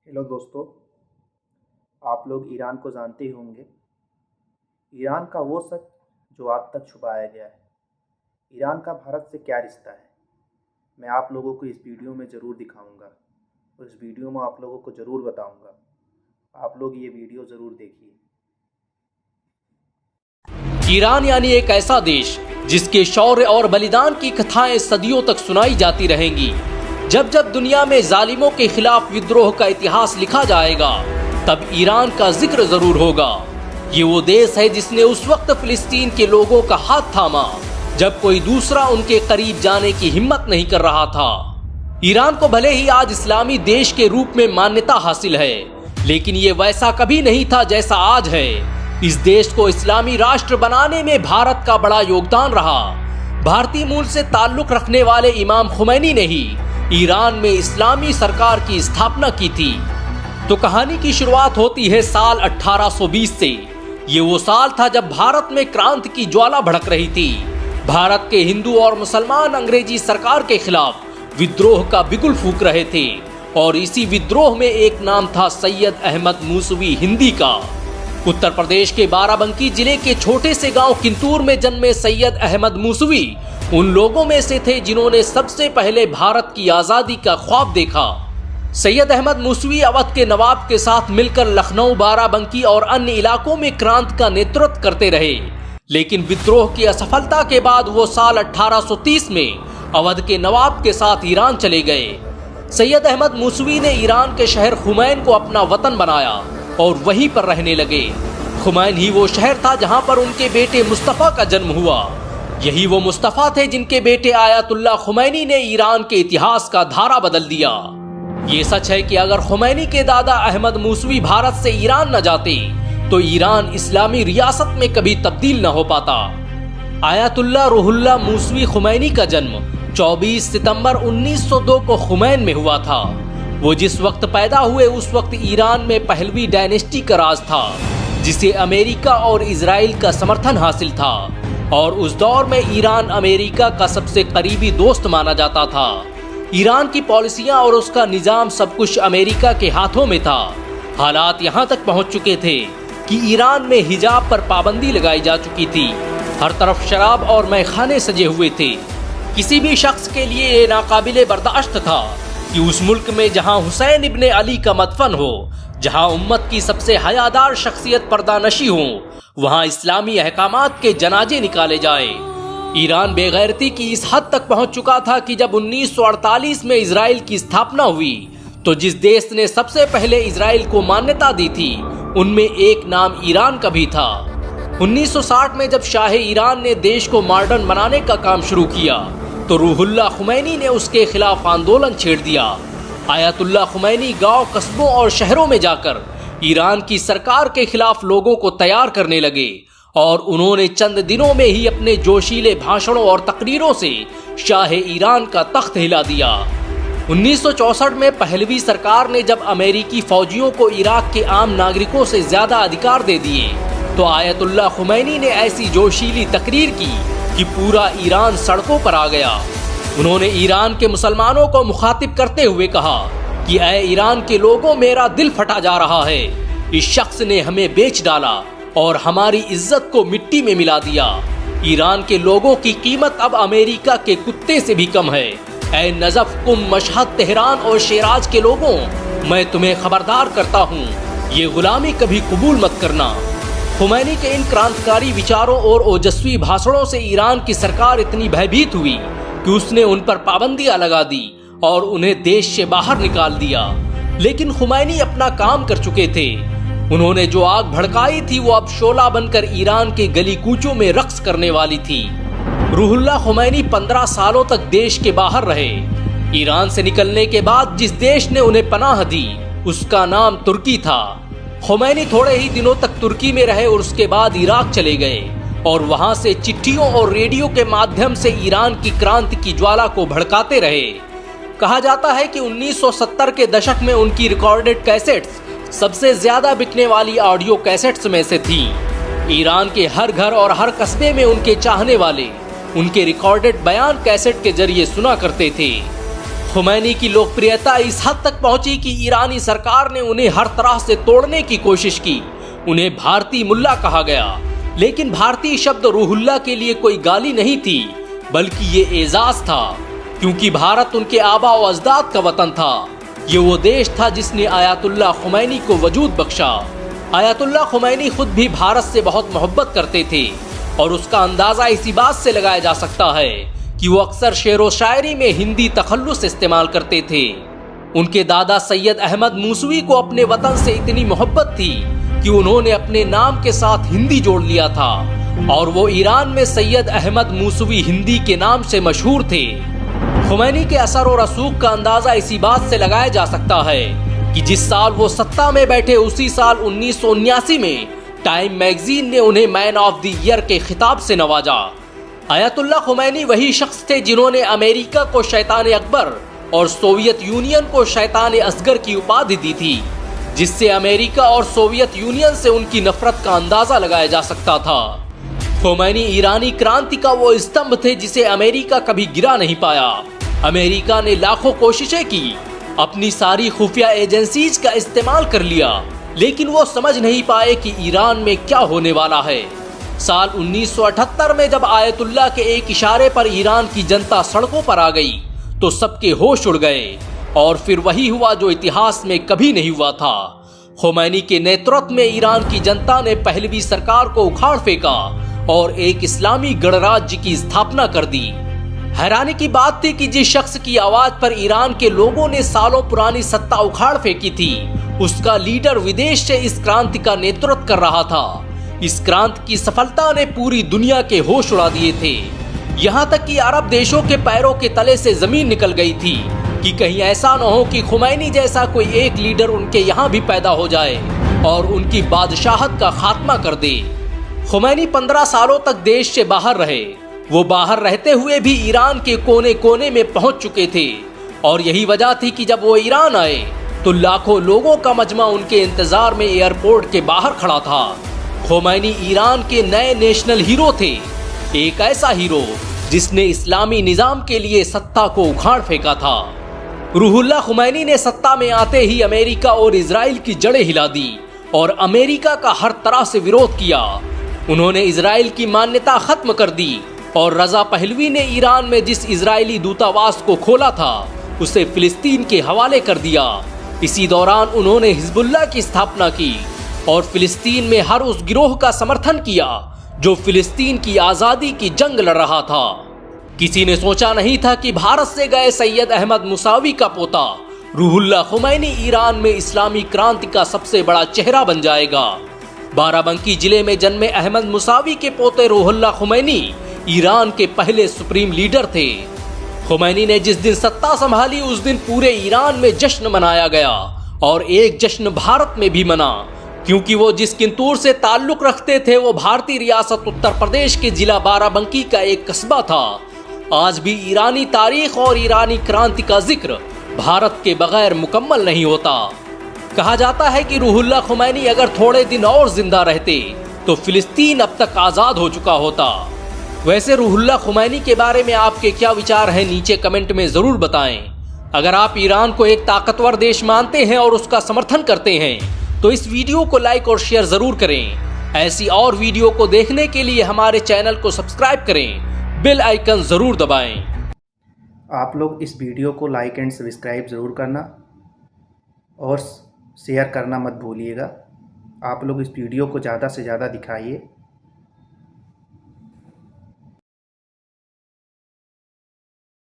Hello दोस्तों, आप लोग ईरान को जानते ही होंगे। ईरान का वो सच जो आज तक छुपाया गया है। ईरान का भारत से क्या रिश्ता है, मैं आप लोगों को इस वीडियो में ज़रूर दिखाऊंगा और इस वीडियो में आप लोगों को ज़रूर बताऊंगा। आप लोग ये वीडियो ज़रूर देखिए। ईरान यानी एक ऐसा देश जिसके शौर्य और बलिदान की कथाएं सदियों तक सुनाई जाती रहेंगी। जब जब दुनिया में जालिमों के खिलाफ विद्रोह का इतिहास लिखा जाएगा, तब ईरान का जिक्र जरूर होगा। ये वो देश है जिसने उस वक्त फिलिस्तीन के लोगों का हाथ थामा जब कोई दूसरा उनके करीब जाने की हिम्मत नहीं कर रहा था। ईरान को भले ही आज इस्लामी देश के रूप में मान्यता हासिल है, लेकिन ये वैसा कभी नहीं था जैसा आज है। इस देश को इस्लामी राष्ट्र बनाने में भारत का बड़ा योगदान रहा। भारतीय मूल से ताल्लुक रखने वाले इमाम खुमैनी ने ही ईरान में इस्लामी सरकार की स्थापना की थी। तो कहानी की शुरुआत होती है साल 1820 से। ये वो साल था जब भारत में क्रांति की ज्वाला भड़क रही थी। भारत के हिंदू और मुसलमान अंग्रेजी सरकार के खिलाफ विद्रोह का बिगुल फूंक रहे थे, और इसी विद्रोह में एक नाम था सैयद अहमद मूसवी हिंदी का। उत्तर प्रदेश के बाराबंकी जिले के छोटे से गांव किंतूर में जन्मे सैयद अहमद मूसवी उन लोगों में से थे जिन्होंने सबसे पहले भारत की आजादी का ख्वाब देखा। सैयद अहमद मूसवी अवध के नवाब के साथ मिलकर लखनऊ, बाराबंकी और अन्य इलाकों में क्रांति का नेतृत्व करते रहे, लेकिन विद्रोह की असफलता के बाद वो साल 1830 में अवध के नवाब के साथ ईरान चले गए। सैयद अहमद मूसवी ने ईरान के शहर खुमैन को अपना वतन बनाया और वहीं पर रहने लगे। खुमैन ही वो शहर था जहां पर उनके बेटे मुस्तफ़ा का जन्म हुआ। यही वो मुस्तफ़ा थे जिनके बेटे आयतुल्लाह खुमैनी ने ईरान के इतिहास का धारा बदल दिया। ये सच है कि अगर खुमैनी के दादा अहमद मूसवी भारत से ईरान न जाते तो ईरान इस्लामी रियासत में कभी तब्दील न हो पाता। आयतुल्लाह रूहुल्लाह मूसवी खुमैनी का जन्म 24 सितंबर 1902 को खुमैन में हुआ था। वो जिस वक्त पैदा हुए उस वक्त ईरान में पहलवी डायनेस्टी का राज था, जिसे अमेरिका और इजराइल का समर्थन हासिल था, और उस दौर में ईरान अमेरिका का सबसे करीबी दोस्त माना जाता था। ईरान की पॉलिसियां और उसका निजाम सब कुछ अमेरिका के हाथों में था। हालात यहां तक पहुंच चुके थे कि ईरान में हिजाब पर पाबंदी लगाई जा चुकी थी। हर तरफ शराब और मैखाने सजे हुए थे। किसी भी शख्स के लिए ये नाकाबिले बर्दाश्त था कि उस मुल्क में जहां हुसैन इब्ने अली का मदफन हो, जहां उम्मत की सबसे हयादार शख्सियत पर्दानशी हो, वहां इस्लामी अहकामात के जनाजे निकाले जाए। ईरान बेगैरती की इस हद तक पहुंच चुका था कि जब 1948 में इजराइल की स्थापना हुई तो जिस देश ने सबसे पहले इजराइल को मान्यता दी थी उनमें एक नाम ईरान का भी था। 1960 में जब शाह ईरान ने देश को मॉडर्न बनाने का काम शुरू किया तो रूहुल्लाह खुमैनी ने उसके खिलाफ आंदोलन छेड़ दिया। आयतुल्लाह खुमैनी गांव, कस्बों और शहरों में जाकर ईरान की सरकार के खिलाफ लोगों को तैयार करने लगे, और उन्होंने चंद दिनों में ही अपने जोशीले भाषणों और तकरीरों से शाह ईरान का तख्त हिला दिया। 1964 में पहलवी सरकार ने जब अमेरिकी फौजियों को इराक के आम नागरिकों से ज्यादा अधिकार दे दिए तो आयतुल्लाह खुमैनी ने ऐसी जोशीली तकरीर की कि पूरा ईरान सड़कों पर आ गया। उन्होंने ईरान के मुसलमानों को मुखातिब करते हुए कहा कि ऐ ईरान के लोगों, मेरा दिल फटा जा रहा है। इस शख्स ने हमें बेच डाला और हमारी इज्जत को मिट्टी में मिला दिया। ईरान के लोगों की कीमत अब अमेरिका के कुत्ते से भी कम है। ऐ नजफ, कुम, मशहद, तेहरान और शेराज के लोगों, मैं तुम्हें खबरदार करता हूँ, ये गुलामी कभी कबूल मत करना। खुमैनी के इन क्रांतिकारी विचारों और ओजस्वी भाषणों से ईरान की सरकार इतनी भयभीत हुई कि उसने उन पर पाबंदियां लगा दी और उन्हें देश से बाहर निकाल दिया। लेकिन खुमैनी अपना काम कर चुके थे। उन्होंने जो आग भड़काई थी वो अब शोला बनकर ईरान के गली कूचों में रक्स करने वाली थी। रूहुल्लाह खुमैनी 15 सालों तक देश के बाहर रहे। ईरान से निकलने के बाद जिस देश ने उन्हें पनाह दी उसका नाम तुर्की था। खुमैनी थोड़े ही दिनों तक तुर्की में रहे और उसके बाद इराक चले गए और वहां से चिट्ठियों और रेडियो के माध्यम से ईरान की क्रांति की ज्वाला को भड़काते रहे। कहा जाता है कि 1970 के दशक में उनकी रिकॉर्डेड कैसेट्स सबसे ज्यादा बिकने वाली ऑडियो कैसेट्स में से थी। ईरान के हर घर और हर कस्बे में उनके चाहने वाले उनके रिकॉर्डेड बयान कैसेट के जरिए सुना करते थे। खुमैनी की लोकप्रियता इस हद तक पहुंची कि ईरानी सरकार ने उन्हें हर तरह से तोड़ने की कोशिश की। उन्हें भारतीय मुल्ला कहा गया, लेकिन भारतीय शब्द रूहुल्लाह के लिए कोई गाली नहीं थी, बल्कि ये एजाज था, क्योंकि भारत उनके आबा व अजदाद का वतन था। ये वो देश था जिसने आयतुल्लाह खुमैनी को वजूद बख्शा। आयतुल्लाह खुमैनी खुद भी भारत से बहुत मोहब्बत करते थे, और उसका अंदाजा इसी बात से लगाया जा सकता है कि वो अक्सर शेर व शायरी में हिंदी तखल्लुस इस्तेमाल करते थे। उनके दादा सैयद अहमद मूसवी को अपने वतन से इतनी मोहब्बत थी कि उन्होंने अपने नाम के साथ हिंदी जोड़ लिया था, और वो ईरान में सैयद अहमद मूसवी हिंदी के नाम से मशहूर थे। खुमैनी के असर और रसूख का अंदाजा इसी बात से लगाया जा सकता है कि जिस साल वो सत्ता में बैठे, उसी साल 1979 में टाइम मैगजीन ने उन्हें मैन ऑफ द ईयर के खिताब से नवाजा। आयतुल्लाह खुमैनी वही शख्स थे जिन्होंने अमेरिका को शैतान अकबर और सोवियत यूनियन को शैतान असगर की उपाधि दी थी, जिससे अमेरिका और सोवियत यूनियन से उनकी नफरत का अंदाजा लगाया जा सकता था। खुमैनी ईरानी क्रांति का वो स्तंभ थे जिसे अमेरिका कभी गिरा नहीं पाया। अमेरिका ने लाखों कोशिशें की, अपनी सारी खुफिया एजेंसीज का इस्तेमाल कर लिया, लेकिन वो समझ नहीं पाए कि ईरान में क्या होने वाला है। साल 1978 में जब आयतुल्लाह के एक इशारे पर ईरान की जनता सड़कों पर आ गई, तो सबके होश उड़ गए, और फिर वही हुआ जो इतिहास में कभी नहीं हुआ था। खुमैनी के नेतृत्व में ईरान की जनता ने पहलवी सरकार को उखाड़ फेंका और एक इस्लामी गणराज्य की स्थापना कर दी। हैरानी की बात थी कि जिस शख्स की आवाज पर ईरान के लोगों ने सालों पुरानी सत्ता उखाड़ फेंकी थी, उसका लीडर विदेश से इस क्रांति का नेतृत्व कर रहा था। इस क्रांति की सफलता ने पूरी दुनिया के होश उड़ा दिए थे। यहाँ तक कि अरब देशों के पैरों के तले से जमीन निकल गई थी कि कहीं ऐसा न हो कि खुमैनी जैसा कोई एक लीडर उनके यहाँ भी पैदा हो जाए और उनकी बादशाहत का खात्मा कर दे। खुमैनी 15 सालों तक देश से बाहर रहे। वो बाहर रहते हुए भी ईरान के कोने कोने में पहुंच चुके थे, और यही वजह थी कि जब वो ईरान आए तो लाखों लोगों का मजमा उनके इंतजार में एयरपोर्ट के बाहर खड़ा था। खुमैनी ईरान के नए नेशनल हीरो थे, एक ऐसा हीरो जिसने इस्लामी निजाम के लिए सत्ता को उखाड़ फेंका था। रूहुल्लाह खुमैनी ने सत्ता में आते ही अमेरिका और इजराइल की जड़ें हिला दी और अमेरिका का हर तरह से विरोध किया। उन्होंने इजराइल की मान्यता खत्म कर दी, और रजा पहलवी ने ईरान में जिस इजरायली दूतावास को खोला था उसे फिलिस्तीन के हवाले कर दिया। इसी दौरान उन्होंने हिजबुल्लाह की स्थापना की और फिलिस्तीन में हर उस गिरोह का समर्थन किया जो फिलिस्तीन की आज़ादी की जंग लड़ रहा था। किसी ने सोचा नहीं था कि भारत से गए सैयद अहमद मूसावी का पोता रूहुल्लाह खुमैनी ईरान में इस्लामी क्रांति का सबसे बड़ा चेहरा बन जाएगा। बाराबंकी जिले में जन्मे अहमद मूसावी के पोते रूहुल्लाह खुमैनी ईरान के पहले सुप्रीम लीडर थे। खुमैनी ने जिस दिन सत्ता संभाली उस दिन पूरे ईरान में जश्न मनाया गया, और एक जश्न भारत में भी मना, क्योंकि वो जिस किंतूर से ताल्लुक रखते थे वो भारतीय रियासत उत्तर प्रदेश के जिला बाराबंकी का एक कस्बा था। आज भी ईरानी तारीख और ईरानी क्रांति का जिक्र भारत के बगैर मुकम्मल नहीं होता। कहा जाता है कि रूहुल्लाह खुमैनी अगर थोड़े दिन और जिंदा रहते तो फिलिस्तीन अब तक आज़ाद हो चुका होता। वैसे रूहुल्लाह खुमैनी के बारे में आपके क्या विचार हैं, नीचे कमेंट में ज़रूर बताएं। अगर आप ईरान को एक ताकतवर देश मानते हैं और उसका समर्थन करते हैं तो इस वीडियो को लाइक और शेयर ज़रूर करें। ऐसी और वीडियो को देखने के लिए हमारे चैनल को सब्सक्राइब करें, बेल आइकन ज़रूर दबाएं। आप लोग इस वीडियो को लाइक एंड सब्सक्राइब ज़रूर करना और शेयर करना मत भूलिएगा। आप लोग इस वीडियो को ज़्यादा से ज़्यादा दिखाइए